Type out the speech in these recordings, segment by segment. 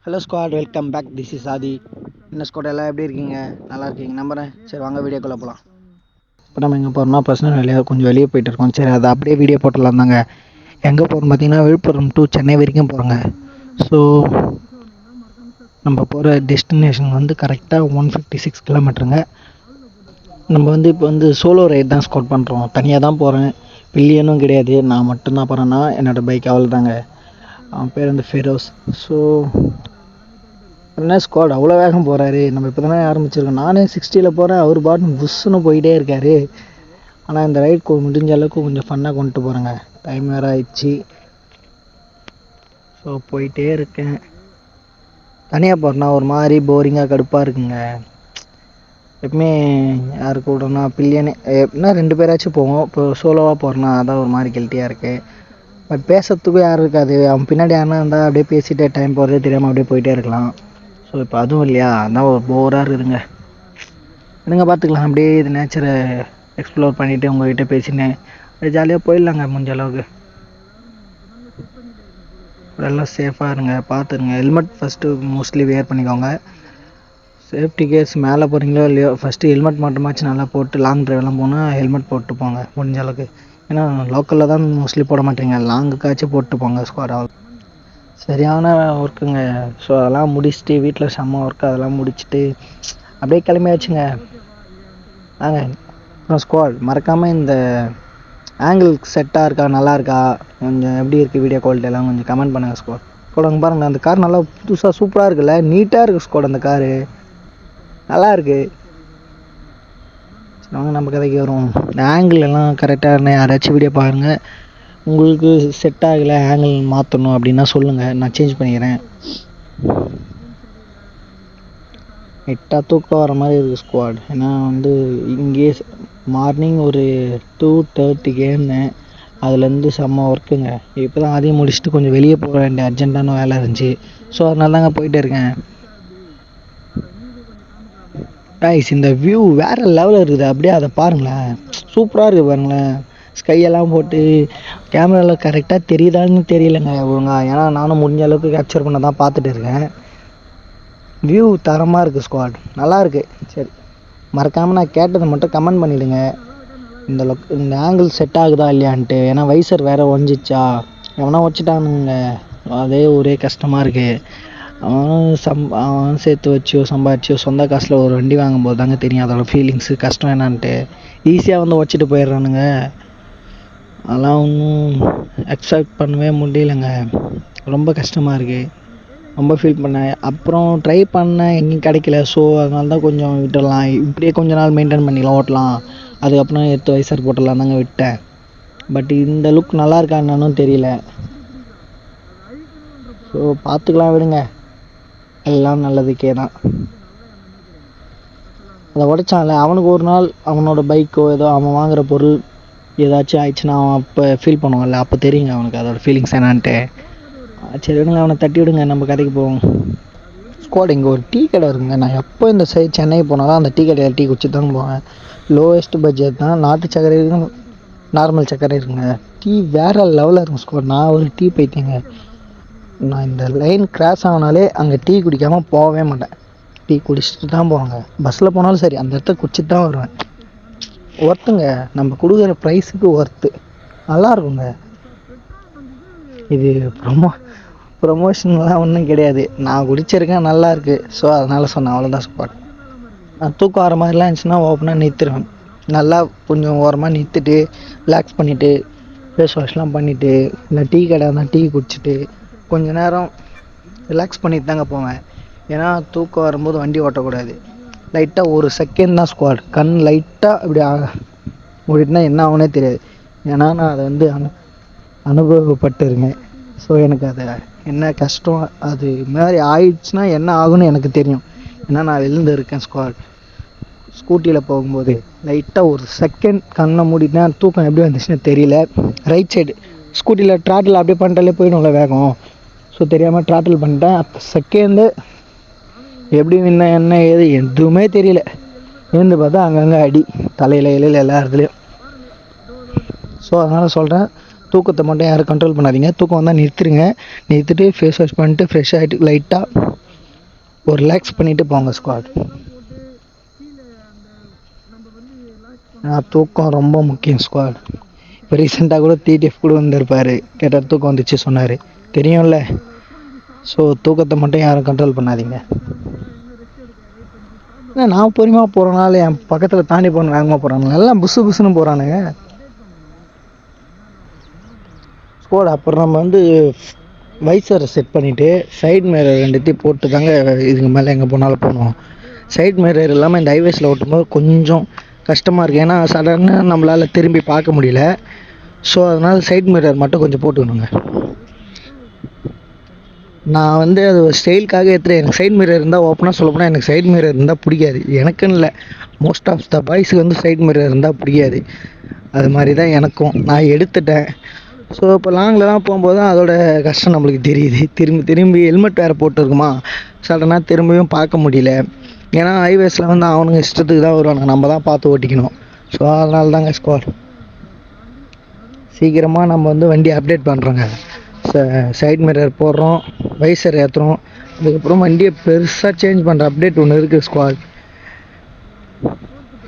Hello squad, welcome back. This is Aadhi. என்ன squad, எல்லாம் எப்படி இருக்கீங்க? நல்லா இருக்கீங்க நம்புறேன். சரி, வாங்க வீடியோக்குள்ளே போகலாம். இப்போ நம்ம எங்கே போகிறோம்னா, பர்சனல் வேலையாக கொஞ்சம் வெளியே போயிட்டு இருக்கோம். சரி, அதை அப்படியே வீடியோ போட்டுடலாம் தாங்க. எங்கே போகிறோம் பார்த்தீங்கன்னா, விழுப்புரம் டு சென்னை வரைக்கும் போகிறோங்க. ஸோ நம்ம போகிற டெஸ்டினேஷன் வந்து கரெக்டாக 156 கிலோமீட்டருங்க. நம்ம வந்து இப்போ வந்து சோலோ ரைட் தான் ஸ்குவாட் பண்ணுறோம். தனியாக தான் போகிறேன். பில்லியனும் கிடையாது, நான் மட்டும்தான் போகிறேன்னா என்னோடய பைக் அவள் தாங்க. அவன் பேர் வந்து ஃபெரோஸ். ஸோ என்ன ஸ்குவாட் அவ்வளோ வேகம் போகிறாரு. நம்ம இப்போ தானே ஆரம்பிச்சிருக்கோம். நானே 60 போகிறேன், அவர் பாட்டு புஷ்ஷுன்னு போயிட்டே இருக்கார். ஆனால் இந்த ரைட் முடிஞ்ச அளவுக்கு கொஞ்சம் ஃபன்னாக கொண்டு போகிறேங்க. டைம் வேறு ஆயிடுச்சு. ஸோ போயிட்டே இருக்கேன். தனியாக போகிறேன்னா ஒரு மாதிரி போரிங்காக கடுப்பாக இருக்குங்க. எப்பவுமே யார் கூடனா பில்லியனே எப்படின்னா 2 பேராச்சும் போவோம். இப்போ சோலோவாக போகிறேன்னா அதான் ஒரு மாதிரி கில்ட்டியாக இருக்குது. பட் பேசுறதுக்கும் யாரும் இருக்காது. அவன் பின்னாடி யாருன்னா இருந்தால் அப்படியே பேசிகிட்டே டைம் போகிறதே தெரியாமல் அப்படியே போயிட்டே இருக்கலாம். ஸோ இப்போ அதுவும் இல்லையா, அதான் ஒரு போராக இருக்குதுங்க. என்னங்க பார்த்துக்கலாம், அப்படியே இது நேச்சரை எக்ஸ்ப்ளோர் பண்ணிவிட்டு உங்கள்கிட்ட பேசினேன் அப்படியே ஜாலியாக போயிடலாங்க. முடிஞ்ச அளவுக்கு எல்லாம் சேஃபாக இருங்க, பார்த்துருங்க. ஹெல்மெட் ஃபஸ்ட்டு மோஸ்ட்லி வேர் பண்ணிக்கோங்க. சேஃப்டி கேர்ஸ் மேலே போகிறீங்களோ இல்லையோ, ஃபஸ்ட்டு ஹெல்மெட் மட்டுமாச்சும் நல்லா போட்டு, லாங் ட்ரைவெல்லாம் போனால் ஹெல்மெட் போட்டு போங்க முடிஞ்ச அளவுக்கு. ஏன்னா லோக்கலில் தான் மோஸ்ட்லி போட மாட்டீங்க, லாங்குக்காச்சும் போட்டு போங்க ஸ்குவாட். சரியான ஒர்க்குங்க. ஸோ அதெல்லாம் முடிச்சுட்டு வீட்டில் செம்ம ஒர்க்கு, அதெல்லாம் முடிச்சுட்டு அப்படியே கிளம்பியாச்சுங்க. வாங்க அப்புறம் ஸ்குவாட், மறக்காமல் இந்த ஆங்கிள் செட்டாக இருக்கா, நல்லா இருக்கா, கொஞ்சம் எப்படி இருக்குது வீடியோ குவாலிட்டி எல்லாம் கொஞ்சம் கமெண்ட் பண்ணுங்கள் ஸ்குவாட். ஸ்குவாட் அங்கே பாருங்கள், அந்த கார் நல்லா புதுசாக சூப்பராக இருக்குல்ல, நீட்டாக இருக்குது ஸ்குவாட். அந்த காரு நல்லா இருக்குது. வாங்க நம்ம கதைக்கு வரும். இந்த ஆங்கிள் எல்லாம் கரெக்டாக இருந்தால் யாராச்சும் வீடியோ பாருங்கள். உங்களுக்கு செட் ஆகலை, ஆங்கிள் மாற்றணும் அப்படின்னா சொல்லுங்கள், நான் சேஞ்ச் பண்ணிக்கிறேன். எட்டா தூக்கம் வர மாதிரி இருக்குது ஸ்குவாட். ஏன்னா வந்து இங்கேயே மார்னிங் ஒரு 2:30 ஏறினேன். அதுலேருந்து செம்ம ஒர்க்குங்க. இப்போ தான் அதையும் முடிச்சுட்டு கொஞ்சம் வெளியே போக வேண்டிய அர்ஜென்ட்டான வேலை இருந்துச்சு. ஸோ அதனால தாங்க போயிட்டே இருக்கேன். கைஸ், இந்த வியூ வேறு லெவலில் இருக்குது. அப்படியே அதை பாருங்களேன், சூப்பராக இருக்குது பாருங்களேன். ஸ்கையெல்லாம் போட்டு கேமராவில் கரெக்டாக தெரியுதான்னு தெரியலைங்க ஒழுங்கா. ஏன்னா நானும் முடிஞ்ச அளவுக்கு கேப்சர் பண்ண தான் பார்த்துட்டு இருக்கேன். வியூ தரமாக இருக்குது ஸ்குவாட், நல்லா இருக்குது. சரி, மறக்காமல் நான் கேட்டதை மட்டும் கமெண்ட் பண்ணிவிடுங்க. இந்த ஆங்கிள் செட் ஆகுதா இல்லையான்ட்டு. ஏன்னா வைசர் வேறு ஒஞ்சிச்சா, எவனா வச்சுட்டானுங்க. அதே ஒரே கஷ்டமாக இருக்குது. அவன் சேர்த்து வச்சியோ சம்பாதிச்சியோ சொந்த காசில் ஒரு வண்டி வாங்கும்போது தாங்க தெரியும் அதோட ஃபீலிங்ஸு, கஷ்டம் என்னான்ட்டு. ஈஸியாக வந்து வச்சுட்டு போயிடுறானுங்க. அதெல்லாம் ஒன்றும் அக்செப்ட் பண்ணவே முடியலைங்க. ரொம்ப கஷ்டமாக இருக்குது, ரொம்ப ஃபீல் பண்ணேன். அப்புறம் ட்ரை பண்ணேன், எங்கேயும் கிடைக்கல. ஸோ அதனால தான் கொஞ்சம் விட்டுடலாம், இப்படியே கொஞ்ச நாள் மெயின்டைன் பண்ணிக்கலாம், ஓட்டலாம். அதுக்கப்புறம் எடுத்து வைசர் போட்டுடலாம் தாங்க விட்டேன். பட் இந்த லுக் நல்லா இருக்கா என்னன்னு தெரியல. ஸோ பார்த்துக்கலாம், விடுங்க, எல்லாம் நல்லதுக்கே தான். அதை உடைச்சான்ல, அவனுக்கு ஒரு நாள் அவனோட பைக்கோ ஏதோ அவன் வாங்குகிற பொருள் ஏதாச்சும் ஆயிடுச்சுன்னா அவன் அப்போ ஃபீல் பண்ணுவான்ல, அப்போ தெரியுங்க அவனுக்கு அதோட ஃபீலிங்ஸ் என்னான்ட்டு. சரி விடுங்க, அவனை தட்டி விடுங்க, நம்ம கதைக்கு போவோம். ஸ்குவாட், இங்கே ஒரு டீ கடை இருக்குங்க. நான் எப்போ இந்த சைடு சென்னை போனாலும் அந்த டீ கடையில் டீ குடிச்சு தான் போவேன். லோவஸ்ட் பட்ஜெட் தான், நாட்டு சர்க்கரை இருக்கும், நார்மல் சர்க்கரை இருக்குங்க. டீ வேறு லெவலில் இருக்கும் ஸ்குவாட். நான் ஒரு டீ பைத்தியங்க. நான் இந்த லைன் கிராஸ் ஆனாலே அங்கே டீ குடிக்காமல் போகவே மாட்டேன். டீ குடிச்சிட்டு தான் போவாங்க. பஸ்ஸில் போனாலும் சரி, அந்த இடத்த குடிச்சிட்டு தான் வருவேன். ஒர்த்துங்க, நம்ம கொடுக்குற ப்ரைஸுக்கு ஒர்த்து, நல்லா இருக்குங்க. இது ப்ரொமோஷன்லாம் ஒன்றும் கிடையாது, நான் குடிச்சிருக்கேன், நல்லா இருக்குது. ஸோ அதனால் சொன்னேன், அவ்வளோதான் ஸ்பாட். நான் தூக்கம் வர மாதிரிலாம் இருந்துச்சுன்னா ஓப்பனாக நிறுத்திடுவேன். நல்லா கொஞ்சம் ஓரமாக நிறுத்திட்டு ரிலாக்ஸ் பண்ணிவிட்டு ஃபேஸ் வாஷ்லாம் பண்ணிவிட்டு, இல்லை டீ கடை இருந்தால் டீ குடிச்சிட்டு கொஞ்ச நேரம் ரிலாக்ஸ் பண்ணிட்டு தாங்க போவேன். ஏன்னா தூக்கம் வரும்போது வண்டி ஓட்டக்கூடாது. லைட்டாக ஒரு செகண்ட் தான் ஸ்குவாட், கண் லைட்டாக இப்படி ஓடிட்டுனா என்ன ஆகுனே தெரியாது. ஏன்னா நான் அதை வந்து அனுபவப்பட்டுருங்க. ஸோ எனக்கு அது என்ன கஷ்டம், அது மாதிரி ஆயிடுச்சுன்னா என்ன ஆகுன்னு எனக்கு தெரியும். ஏன்னா நான் எழுந்திருக்கேன் ஸ்குவாட். ஸ்கூட்டியில் போகும்போது லைட்டாக ஒரு செகண்ட் கண்ணை மூடினா தூக்கம் எப்படி வந்துச்சுன்னு தெரியல. ரைட் சைடு ஸ்கூட்டியில் ட்ராட்டில் அப்படியே பண்ணிட்டாலே போயிடும்ல வேகம். ஸோ தெரியாமல் ட்ராட்டில் பண்ணிட்டேன். அப்போ செகண்டு எப்படி என்ன ஏது எதுவுமே தெரியல. எழுந்து பார்த்தா அங்கங்கே அடி, தலையில் இலையில் எல்லா இடத்துலையும். ஸோ அதனால் சொல்கிறேன், தூக்கத்தை மட்டும் யாரும் கண்ட்ரோல் பண்ணாதீங்க. தூக்கம் வந்தால் நிறுத்திடுங்க. நிறுத்திட்டு ஃபேஸ் வாஷ் பண்ணிட்டு ஃப்ரெஷ் ஆகிட்டு லைட்டாக ஒரு ரிலாக்ஸ் பண்ணிவிட்டு போங்க ஸ்குவாட். தூக்கம் ரொம்ப முக்கியம் ஸ்குவாட். இப்போ ரீசெண்டாக கூட டிடிஎஃப் கூட வந்திருப்பார், கேட்டால் தூக்கம் வந்துச்சு சொன்னார், தெரியும்ல. ஸோ தூக்கத்தை மட்டும் யாரும் கண்ட்ரோல் பண்ணாதீங்க. ஏன்னா நான் பொறுமையாக போகிறனால என் பக்கத்தில் தாண்டி போகணும் வேகமாக போகிறானுங்க, எல்லாம் புசு புசுன்னு போகிறானுங்க ஸ்குவாட். அப்புறம் நம்ம வந்து வைசரை செட் பண்ணிவிட்டு சைட் மிரர் ரெண்டுத்தையும் போட்டு தாங்க இதுக்கு மேலே எங்கே போனாலும் போகணும். சைட் மிரர் இல்லாமல் இந்த ஹைவேஸில் ஓட்டும்போது கொஞ்சம் கஷ்டமாக இருக்குது, ஏன்னா சடனாக நம்மளால் திரும்பி பார்க்க முடியல. ஸோ அதனால் சைட் மிரர் மட்டும் கொஞ்சம் போட்டுக்கணுங்க. நான் வந்து அது ஒரு ஸ்டைலுக்காக எடுத்துகிட்டு, எனக்கு சைட் மிரர் இருந்தால் ஓப்பனாக சொல்ல போனால் எனக்கு சைட் மிரர் இருந்தால் பிடிக்காது. எனக்குன்னு இல்லை, மோஸ்ட் ஆஃப் த பாய்ஸுக்கு வந்து சைட் மிரர் இருந்தால் பிடிக்காது. அது மாதிரி தான் எனக்கும். நான் எடுத்துட்டேன். ஸோ இப்போ லாங்லலாம் போகும்போது தான் அதோட கஷ்டம் நம்மளுக்கு தெரியுது. திரும்பி ஹெல்மெட் வேறு போட்டுருக்குமா, சடனாக திரும்பியும் பார்க்க முடியல. ஏன்னா ஹைவேஸில் வந்து அவனுங்க இஷ்டத்துக்கு தான் வருவானுங்க, நம்ம தான் பார்த்து ஓட்டிக்கணும். ஸோ அதனால தாங்க ஸ்குவாட் சீக்கிரமாக நம்ம வந்து வண்டி அப்டேட் பண்ணுறோங்க. சைட் மிரர் போடுறோம், வைசர் ஏற்றுறோம், அதுக்கப்புறம் வண்டியை பெருசாக சேஞ்ச் பண்ணுற அப்டேட் ஒன்று இருக்குது ஸ்குவாட்.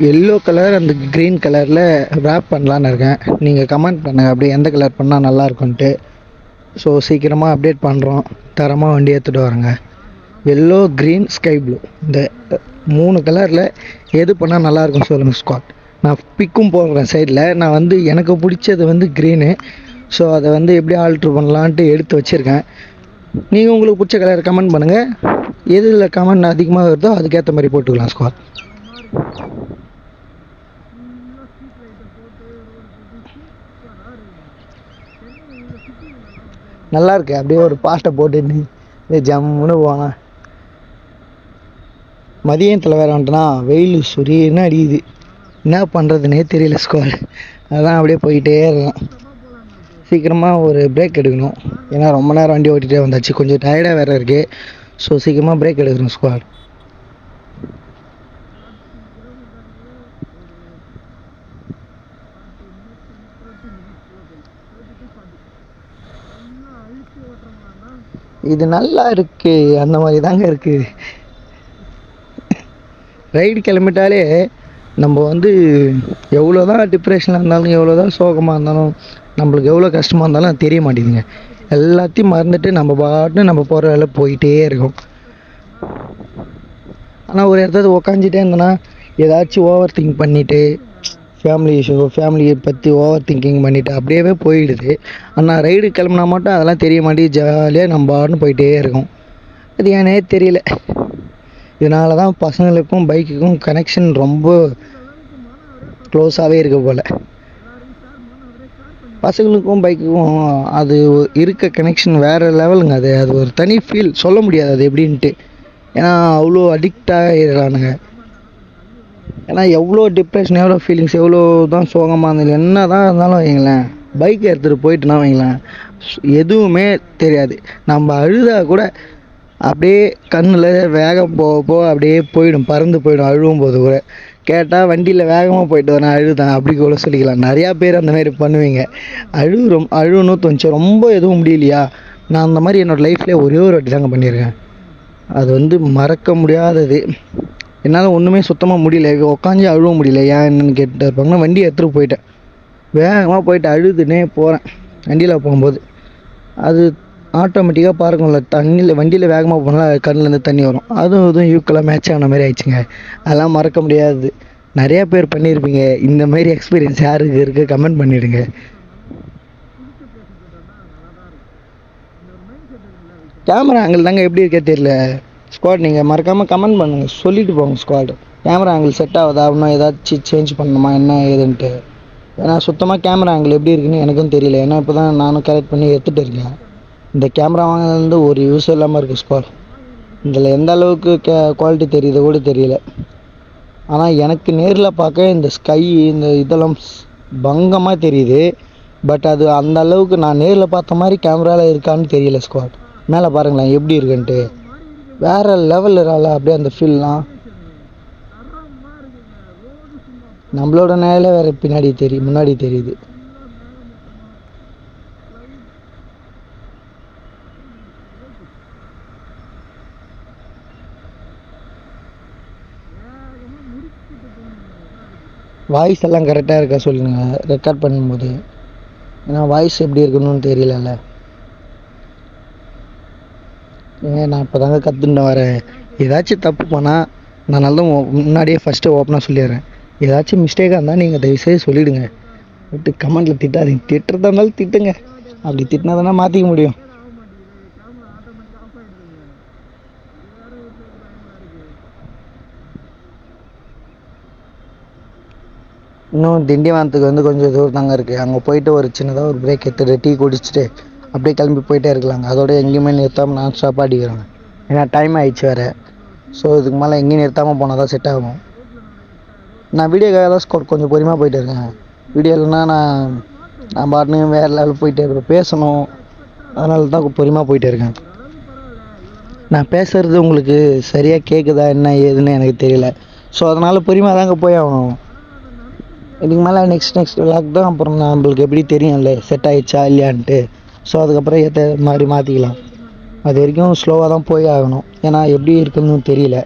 எல்லோ கலர் அந்த க்ரீன் கலரில் ரேப் பண்ணலான்னு இருக்கேன். நீங்கள் கமெண்ட் பண்ணுங்கள் அப்படியே எந்த கலர் பண்ணால் நல்லாயிருக்குன்ட்டு. ஸோ சீக்கிரமாக அப்டேட் பண்ணுறோம், தரமாக வண்டி எடுத்துகிட்டு வரேங்க. எல்லோ, க்ரீன், ஸ்கை ப்ளூ, இந்த 3 கலரில் எது பண்ணால் நல்லாயிருக்குன்னு சொல்லுங்கள் ஸ்குவாட். நான் பிக்கும் போடுறேன் சைடில். நான் வந்து எனக்கு பிடிச்சது வந்து க்ரீனு. ஸோ அதை வந்து எப்படி ஆல்ட்ரு பண்ணலான்ட்டு எடுத்து வச்சுருக்கேன். நீங்கள் உங்களுக்கு பிடிச்ச கலர் கமெண்ட் பண்ணுங்கள், எதில் கமெண்ட் அதிகமாக வருதோ அதுக்கேற்ற மாதிரி போட்டுக்கலாம் ஸ்குவாட். நல்லா இருக்கு, அப்படியே ஒரு பாட்டை போட்டுன்னு ஜம்முன்னு போனேன். மதியத்தில் வேறு வந்துட்டுனா வெயில் சுரியன்னு அடிக்குது, என்ன பண்ணுறதுனே தெரியல ஸ்குவாட். அதான் அப்படியே போயிட்டே இருக்கலாம். சீக்கிரமாக ஒரு பிரேக் எடுக்கணும், ஏன்னா ரொம்ப நேரம் வண்டி ஓட்டிகிட்டே வந்தாச்சு, கொஞ்சம் டயர்டாக வேறு இருக்குது. ஸோ சீக்கிரமாக பிரேக் எடுக்கணும் ஸ்குவாட். இது நல்லா இருக்குது, அந்த மாதிரி தாங்க இருக்குது. ரைடு கிளம்பிட்டாலே நம்ம வந்து எவ்வளோ தான் டிப்ரெஷனில் இருந்தாலும், எவ்வளோ தான் சோகமாக இருந்தாலும், நம்மளுக்கு எவ்வளோ கஷ்டமாக இருந்தாலும் அது தெரிய மாட்டேங்குதுங்க. எல்லாத்தையும் மறந்துட்டு நம்ம பாட்டு நம்ம போகிற வேலை போயிட்டே இருக்கும். ஆனால் ஒரு இடத்துல உக்காந்துட்டே இருந்தோன்னா ஏதாச்சும் ஓவர் திங்க் பண்ணிவிட்டு, ஃபேமிலியை பற்றி ஓவர் திங்கிங் பண்ணிவிட்டு அப்படியே போயிடுது. ஆனால் ரைடு கிளம்புனா மட்டும் அதெல்லாம் தெரிய மாட்டேங்குது, ஜாலியாக நம்ம பாட்டுன்னு போயிட்டே இருக்கும். அது ஏன்னே தெரியல. இதனால தான் பசங்களுக்கும் பைக்குக்கும் கனெக்ஷன் ரொம்ப க்ளோஸாகவே இருக்க போல். பசங்களுக்கும் பைக்குக்கும் அது இருக்க கனெக்ஷன் வேறு லெவலுங்க. அது ஒரு தனி ஃபீல், சொல்ல முடியாது அது எப்படின்ட்டு. ஏன்னா அவ்வளோ அடிக்டாக இருக்கிறானுங்க. ஏன்னா எவ்வளோ டிப்ரெஷன், எவ்வளோ ஃபீலிங்ஸ், எவ்வளோ தான் சோகமாக இருந்தாலும் என்ன தான் இருந்தாலும் வைங்களேன், பைக் எடுத்துகிட்டு போயிட்டுனா வைங்களேன், எதுவுமே தெரியாது. நம்ம அழுதா கூட அப்படியே கண்ணில் வேகம் போக அப்படியே போயிடும், பறந்து போயிடும். அழுவும் போது கூட கேட்டால் வண்டியில் வேகமாக போயிட்டு வரேன் அழுதான் அப்படி கூட சொல்லிக்கலாம். நிறையா பேர் அந்த மாதிரி பண்ணுவீங்க. அழுகணும் தோணுச்சு, ரொம்ப எதுவும் முடியலையா. நான் அந்த மாதிரி என்னோடய லைஃப்லேயே ஒரே ஒரு வாட்டி தாங்க பண்ணியிருக்கேன். அது வந்து மறக்க முடியாதது. என்னால் ஒன்றுமே சுத்தமாக முடியல, உட்காந்து அழுவ முடியல. ஏன் என்னென்னு கேட்டுட்டு இருப்பாங்கன்னா வண்டியை எடுத்துகிட்டு போயிட்டேன், வேகமாக போயிட்டு அழுதுனே போகிறேன். வண்டியில் போகும்போது அது ஆட்டோமேட்டிக்காக பாருங்கள, வண்டியில் வேகமாக போனால் கண்ணிலேருந்து தண்ணி வரும். அதுவும் ஈக்குவலாக மேட்ச் ஆன மாதிரி ஆயிடுச்சுங்க. அதெல்லாம் மறக்க முடியாது. நிறையா பேர் பண்ணியிருப்பீங்க. இந்த மாதிரி எக்ஸ்பீரியன்ஸ் யாருக்கு இருக்குது கமெண்ட் பண்ணிவிடுங்க. கேமரா ஆங்கிள் தாங்க எப்படி இருக்கே தெரியல ஸ்குவாட். நீங்கள் மறக்காமல் கமெண்ட் பண்ணுங்கள், சொல்லிவிட்டு போங்க ஸ்குவாட். கேமரா ஆங்கிள் செட் ஆகுதா, இன்னும் ஏதாச்சும் சேஞ்ச் பண்ணணுமா என்ன ஏதுன்ட்டு. ஏன்னா சுத்தமாக கேமரா ஆங்கிள் எப்படி இருக்குன்னு எனக்கும் தெரியல. ஏன்னா இப்போ தான் நானும் கரெக்ட் பண்ணி எடுத்துகிட்டு இருக்கேன். இந்த கேமரா வாங்கினது ஒரு யூஸ் இல்லாமல் இருக்குது ஸ்குவாட். இதில் எந்த அளவுக்கு குவாலிட்டி தெரியுது கூட தெரியல. ஆனால் எனக்கு நேரில் பார்க்க இந்த ஸ்கை இந்த இதெல்லாம் பங்கமாக தெரியுது. பட் அது அந்த அளவுக்கு நான் நேரில் பார்த்த மாதிரி கேமராவில் இருக்கான்னு தெரியல ஸ்குவாட். மேலே பாருங்களேன் எப்படி இருக்குன்ட்டு, வேறு லெவலில் இருக்கால அப்படியே அந்த ஃபீல்லாம். நம்மளோட நேரில் வேறு பின்னாடி முன்னாடி தெரியுது. வாய்ஸ் எல்லாம் கரெக்டாக இருக்கா சொல்லுங்கள் ரெக்கார்ட் பண்ணும்போது. ஏன்னா வாய்ஸ் எப்படி இருக்கணும்னு தெரியலல்ல. ஏங்க நான் இப்போ தாங்க கற்றுன்னு வரேன். ஏதாச்சும் தப்பு பண்ணால் நான் நல்லா முன்னாடியே ஃபஸ்ட்டு ஓப்பனாக சொல்லிடுறேன். ஏதாச்சும் மிஸ்டேக்காக இருந்தால் நீங்கள் தயவுசெய்து சொல்லிவிடுங்க. விட்டு கமெண்டில் திட்டாதீங்க. திட்டுறதா இருந்தாலும் திட்டுங்க. அப்படி திட்டினா தானே மாற்றிக்க முடியும். இன்னும் திண்டிவனத்துக்கு வந்து கொஞ்சம் தூரம் தாங்க இருக்குது. அங்கே போயிட்டு ஒரு சின்னதாக ஒரு பிரேக் எடுத்துகிட்டு டீ குடிச்சிட்டு அப்படியே கிளம்பி போயிட்டே இருக்கலாங்க. அதோட எங்கேயுமே நிறுத்தாமல் நான் ஸ்டாப்பாக அடிக்கிறாங்க. ஏன்னா டைம் ஆகிடுச்சு வேறு. ஸோ இதுக்கு மேலே எங்கேயும் நிறுத்தாமல் போனால் தான் செட் ஆகும். நான் வீடியோக்காக தான் ஸ்கோர் கொஞ்சம் பொறுமையாக போயிட்டு இருக்கேன். வீடியோ இல்லைன்னா நான் பாட்டுன்னு வேறு லெவலில் போயிட்டே இருக்கேன். பேசணும், அதனால தான் பொறுமையாக போயிட்டே இருக்கேன். நான் பேசுகிறது உங்களுக்கு சரியாக கேட்குதா என்ன ஏதுன்னு எனக்கு தெரியல. ஸோ அதனால் பொறுமையாக தாங்க போய் ஆகணும். இதுக்கு மேலே நெக்ஸ்ட் விளாக் தான் அப்புறம் நம்மளுக்கு எப்படி தெரியும்ல செட் ஆகிடுச்சா இல்லையான்ட்டு. ஸோ அதுக்கப்புறம் ஏற்ற மாதிரி மாற்றிக்கலாம். அது வரைக்கும் ஸ்லோவாக தான் போய் ஆகணும். ஏன்னா எப்படி இருக்குன்னு தெரியல.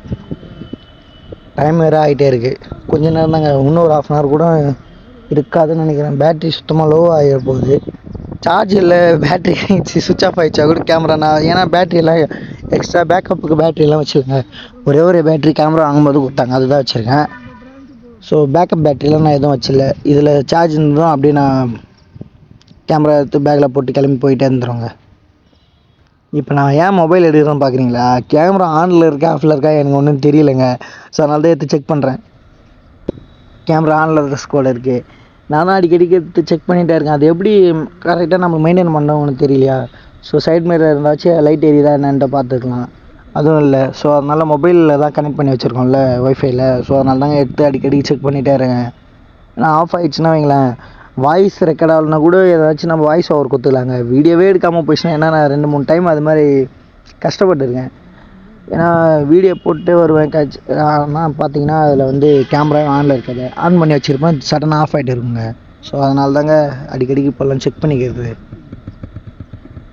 டைம் வேறு ஆகிட்டே இருக்குது. கொஞ்ச நேரம் தாங்க, இன்னும் ஒரு 1/2 கூட இருக்காதுன்னு நினைக்கிறேன். பேட்ரி சுத்தமாக லோ ஆகிட போகுது. சார்ஜ் இல்லை, பேட்ரி சுவிட்ச் ஆஃப் ஆகிடுச்சா கூட கேமரா நான் ஏன்னா பேட்ரியெல்லாம் எக்ஸ்ட்ரா பேக்கப்புக்கு பேட்ரியெல்லாம் வச்சுருக்கேன். ஒரே ஒரு பேட்ரி கேமரா வாங்கும்போது கொடுத்தாங்க, அதுதான் வச்சுருக்கேன். ஸோ பேக்கப் பேட்டரியெலாம் நான் எதுவும் வச்சில்ல. இதில் சார்ஜ் இருந்ததும் அப்படியே நான் கேமரா எடுத்து பேக்கில் போட்டு கிளம்பி போயிட்டே இருந்துருவாங்க. இப்போ நான் ஏன் மொபைல் எடுக்கிறேன்னு பார்க்குறீங்களா? கேமரா ஆனில் இருக்கா ஆஃபில் இருக்கா எனக்கு ஒன்றும் தெரியலைங்க. ஸோ அதனால தான் எடுத்து செக் பண்ணுறேன். கேமரா ஆனில் இருக்க ஸ்கோர் இருக்குது. நானும் அடிக்கடிக்கு எடுத்து செக் பண்ணிகிட்டே இருக்கேன். அது எப்படி கரெக்டாக நம்ம மெயின்டைன் பண்ணோம் ஒன்று தெரியலையா? ஸோ சைட் மிரர் இருந்தாச்சும் லைட் எரியுதா என்னன்ட்டு பார்த்துக்கலாம். அதுவும் இல்லை. ஸோ அதனால் மொபைலில் தான் கனெக்ட் பண்ணி வச்சுருக்கோம்ல ஒய்ஃபைல. ஸோ அதனால தாங்க எடுத்து அடிக்கடி செக் பண்ணிகிட்டே இருக்கேன். ஏன்னா ஆஃப் ஆகிடுச்சுன்னா வைங்களேன், வாய்ஸ் ரெக்கார்ட் ஆகலைன்னா கூட ஏதாச்சும் நம்ம வாய்ஸ் ஓவர் கொடுத்துக்கலாங்க. வீடியோவே எடுக்காமல் போயிடுச்சுன்னா ஏன்னா நான் 2-3 டைம் அது மாதிரி கஷ்டப்பட்டுருக்கேன். ஏன்னா வீடியோ போட்டு வருவேன் ஆனால் பார்த்தீங்கன்னா அதில் வந்து கேமரா ஆனில் இருக்காது. ஆன் பண்ணி வச்சுருப்பேன், சடனாக ஆஃப் ஆகிட்டு இருக்குங்க. ஸோ அதனால தாங்க அடிக்கடிக்கு இப்போல்லாம் செக் பண்ணிக்கிறது.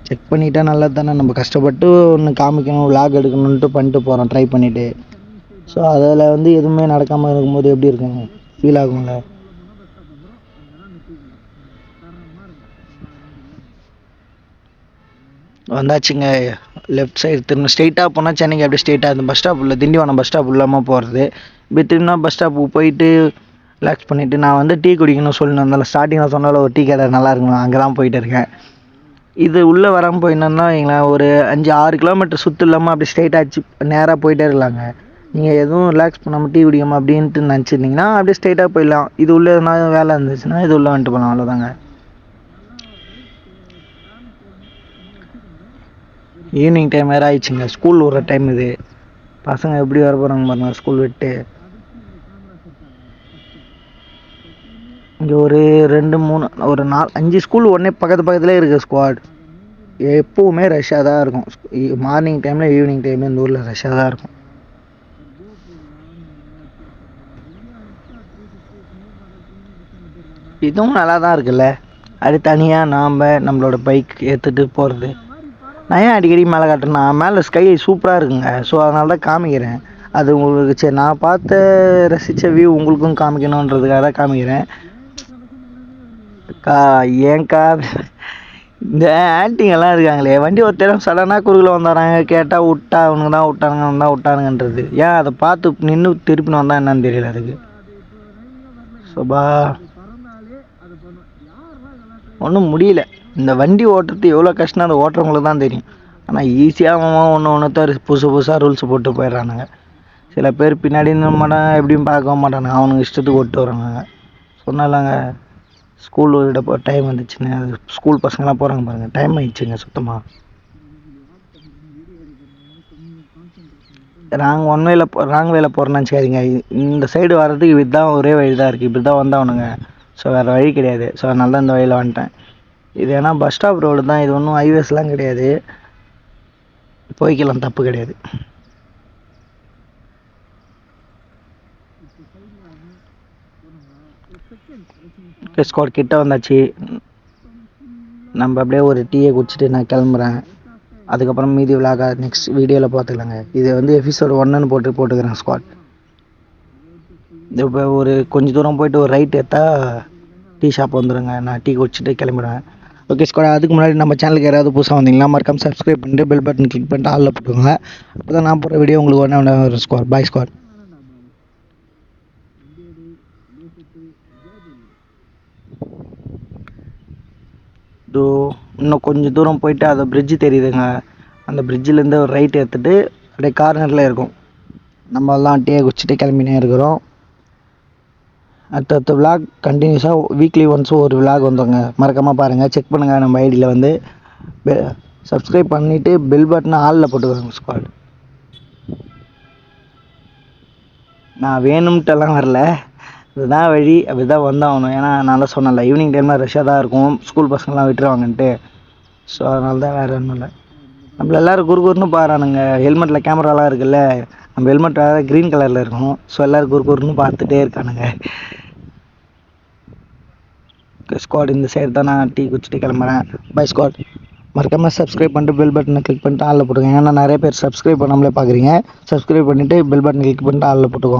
செக் பண்ணிட்டா நல்லது தானே. நம்ம கஷ்டப்பட்டு ஒன்று காமிக்கணும், விளாக் எடுக்கணுன்ட்டு பண்ணிட்டு போகிறோம் ட்ரை பண்ணிவிட்டு. ஸோ அதில் வந்து எதுவுமே நடக்காமல் இருக்கும்போது எப்படி இருக்குங்க, ஃபீல் ஆகும்ல. வந்தாச்சுங்க. லெஃப்ட் சைடு திரும்ப ஸ்ட்ரெயிட்டாக போனால் சென்னைக்கு அப்படியே ஸ்ட்ரெயிட்டாக இந்த பஸ் ஸ்டாப் உள்ள திண்டிவனம் பஸ் ஸ்டாப் இல்லாமல் போகிறது. இப்படி திரும்பினா பஸ் ஸ்டாப்புக்கு போயிட்டு ரிலாக்ஸ் பண்ணிவிட்டு நான் வந்து டீ குடிக்கணும்னு சொல்லணும். இருந்தாலும் ஸ்டார்டிங்கில் சொன்னாலும் ஒரு டீ கடை நல்லா இருக்கும், அங்கே தான் போயிட்டு இருக்கேன். இது உள்ளே வராமல் போயிடணுன்னா வைங்களேன், ஒரு 5-6 கிலோமீட்டர் சுற்று இல்லாமல் அப்படி ஸ்ட்ரெயிட்டாக ஆச்சு நேராக போயிட்டே இருக்கலாங்க. நீங்கள் எதுவும் ரிலாக்ஸ் பண்ணாமல் டீ குடிக்காமல் அப்படின்ட்டு நினச்சிருந்தீங்கன்னா அப்படியே ஸ்ட்ரெயிட்டாக போயிடலாம். இது உள்ளே எதுனா வேலை இருந்துச்சுன்னா இது உள்ளே வந்துட்டு போகலாம், அவ்வளோதாங்க. ஈவினிங் டைம் வேறு ஆயிடுச்சுங்க. ஸ்கூல் விட்ற டைம் இது. பசங்க எப்படி வர போகிறாங்க பாருங்க ஸ்கூல் விட்டு. இங்கே ஒரு 2-3 ஒரு 4-5 ஸ்கூல் உடனே பக்கத்துலேயே இருக்குது ஸ்குவாட். எப்போவுமே ரஷ்ஷாக தான் இருக்கும். மார்னிங் டைமில் ஈவினிங் டைமில் இந்த ஊரில் ரஷ்ஷாக தான் இருக்கும். இதுவும் நல்லா தான் இருக்குல்ல. அது தனியாக நாம் நம்மளோட பைக் ஏற்றுட்டு போகிறது. நான் ஏன் அடிக்கடி மேலே காட்டுறேன்னா மேலே ஸ்கை சூப்பராக இருக்குங்க. ஸோ அதனால தான் காமிக்கிறேன். அது உங்களுக்கு சரி நான் பார்த்த ரசித்த வியூ உங்களுக்கும் காமிக்கணுன்றதுக்காக தான் காமிக்கிறேன். ஏன்க்கா இந்த ஆன்ட்டிங்கெல்லாம் இருக்காங்களே, வண்டி ஒருத்தரம் சடனாக குறுக்கில் வந்துடுறாங்க, கேட்டால் விட்டா அவனுங்க தான் விட்டானுங்க அவன் தான் விட்டானுங்கன்றது. ஏன் அதை பார்த்து நின்று திருப்பின்னு வந்தால் என்னன்னு தெரியல அதுக்கு. சோபா ஒன்றும் முடியல. இந்த வண்டி ஓட்டுறது எவ்வளோ கஷ்டம் அதை ஓட்டுறவங்களுக்கு தான் தெரியும். ஆனால் ஈஸியாக ஒன்று புதுசாக ரூல்ஸ் போட்டு போயிடுறானுங்க. சில பேர் பின்னாடி இருந்த மாட்டாங்க, எப்படியும் பார்க்க மாட்டானுங்க, அவனுக்கு இஷ்டத்துக்கு ஓட்டு வரானுங்க. சொன்னாலாங்க ஸ்கூல் விட டைம் வந்துச்சுன்னு. அது ஸ்கூல் பசங்களாம் போகிறாங்க பாருங்கள், டைம் ஆகிடுச்சுங்க சுத்தமாக. ராங் வேல போகிறேன்னு நினச்சிக்காதீங்க. இந்த சைடு வர்றதுக்கு இதுதான் ஒரே வழி தான் இருக்குது, இப்படி தான் வந்தாவணுங்க. ஸோ வேறு வழி கிடையாது. ஸோ அதனால தான் இந்த வழியில் வந்துட்டேன். இது ஏன்னா பஸ் ஸ்டாப் ரோடு தான், இது ஒன்றும் ஹைவேஸ்லாம் கிடையாது, போய்க்கலாம், தப்பு கிடையாது. ஸ்குவாட் கிட்ட வந்தாச்சு. நம்ம அப்படியே ஒரு டீயை குடிச்சிட்டு நான் கிளம்புறேன். அதுக்கப்புறம் மீதி விளாக நெக்ஸ்ட் வீடியோவில் பார்த்துக்கலாங்க. இது வந்து எபிசோடு 1ன்னு போட்டுக்கிறேன் ஸ்குவாட். இப்போ ஒரு கொஞ்சம் தூரம் போயிட்டு ஒரு ரைட் எடுத்தா டீ ஷாப் வந்துடுங்க. நான் டீ குடிச்சிட்டு கிளம்பிடுவேன். ஓகே ஸ்குவாட், அதுக்கு முன்னாடி நம்ம சேனலுக்கு யாராவது புதுசாக வந்தீங்கன்னா மறக்காம சப்ஸ்கிரைப் பண்ணிட்டு பெல் பட்டன் கிளிக் பண்ணிட்டு ஆளில் போட்டுக்கோங்க. அப்போ தான் நான் போகிற வீடியோ உங்களுக்கு ஒன்றே வரும் ஸ்குவாட். பாய் ஸ்குவாட். இதோ இன்னும் கொஞ்சம் தூரம் போயிட்டு அந்த பிரிட்ஜு தெரியுதுங்க. அந்த பிரிட்ஜிலேருந்து ஒரு ரைட் எடுத்துகிட்டு அப்படியே கார்னரில் இருக்கும். நம்ம எல்லாம் டீயை குடிச்சிட்டு கிளம்பினே இருக்கிறோம். அடுத்த விளாக் கண்டினியூஸாக வீக்லி ஒன்ஸ் ஒரு விளாக் வந்துங்க. மறக்காமல் பாருங்கள், செக் பண்ணுங்கள். நம்ம ஐடியில் வந்து சப்ஸ்கிரைப் பண்ணிவிட்டு பெல் பட்டனை ஆளில் போட்டுக்கோங்க ஸ்குவாட். நான் வேணும்ட்டெல்லாம் வரல, இதுதான் வழி, அப்படி தான் வந்தாகணும். ஏன்னா நான் தான் சொன்னேன்ல, ஈவினிங் டைமில் ரஷ்ஷாக தான் இருக்கும், ஸ்கூல் பசங்கள்லாம் விட்டுருவாங்கன்ட்டு. ஸோ அதனால தான் வேறு ஒன்றும் இல்லை. நம்மள எல்லோரும் குறுகுறுன்னு பாருங்க. ஹெல்மெட்டில் கேமராலாம் இருக்குல்ல, நம்ம ஹெல்மெட் வேறு க்ரீன் கலரில் இருக்கும். ஸோ எல்லோரும் குறுகுறுன்னு பார்த்துட்டே இருக்கானுங்க. ஸ்குவாட், இந்த சைடு தான் நான் டீ குடிச்சிட்டு கிளம்புறேன். Bye squad. மறக்காமல் சப்ஸ்கிரைப் பண்ணிட்டு பெல் பட்டனை கிளிக் பண்ணிட்டு ஆளில் போட்டுக்கோங்க. ஏன்னா நிறைய பேர் சப்ஸ்கிரைப் பண்ணாமலே பார்க்குறீங்க. சப்ஸ்கிரைப் பண்ணிவிட்டு பெல் பட்டனை கிளிக் பண்ணிட்டு ஆளில் போட்டுக்கோங்க.